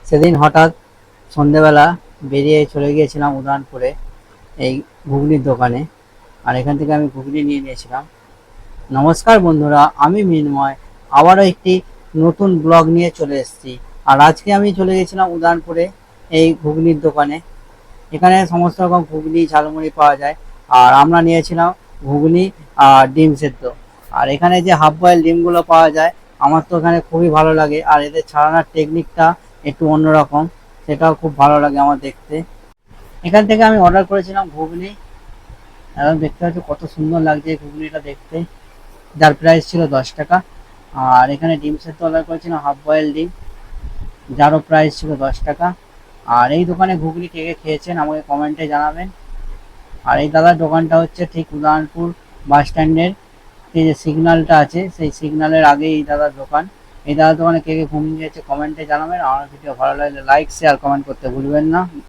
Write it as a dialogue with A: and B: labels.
A: সেদিন হঠাৎ সন্ধেবেলা বেরিয়ে চলে গিয়েছিলাম উদয়নপুরে এই ঘুগনির দোকানে। আর এখান থেকে আমি ঘুগনি নিয়ে নিয়েছিলাম। নমস্কার বন্ধুরা, আমি মিনময় আবারও একটি নতুন ব্লগ নিয়ে চলে এসেছি। আর আজকে আমি চলে গেছিলাম উদয়নপুরে এই ঘুগনির দোকানে। এখানে সমস্ত রকম ঘুগনি ঝালমুড়ি পাওয়া যায়। আর আমরা নিয়েছিলাম ঘুগনি আর ডিম সেদ্ধ। আর এখানে যে হাফ বয়েল ডিমগুলো পাওয়া যায়, আমার তো এখানে খুবই ভালো লাগে। আর এদের ছাড়ানোর টেকনিকটা একটু অন্যরকম, সেটাও খুব ভালো লাগে আমার দেখতে। এখান থেকে আমি অর্ডার করেছিলাম ঘুগনি। এখন দেখতে পাচ্ছি কত সুন্দর লাগছে এই ঘুগনিটা দেখতে, যার প্রাইস ছিল 10 টাকা। আর এখানে ডিম সেদ্ধ অর্ডার করেছিলাম হাফ বয়েল ডিম, যারও প্রাইস ছিল 10 টাকা। আর এই দোকানে ঘুগনি কে কে খেয়েছেন আমাকে কমেন্টে জানাবেন। আর এই দাদার দোকানটা হচ্ছে ঠিক উদয়নপুর বাস স্ট্যান্ডের যে সিগন্যালটা আছে, সেই সিগন্যালের আগে এই দাদার দোকান। এই দাদার দোকানে কে কে ঘুগনি খেয়েছে কমেন্টে জানাবেন। আমার ভিডিও ভালো লাগলে লাইক শেয়ার কমেন্ট করতে ভুলবেন না।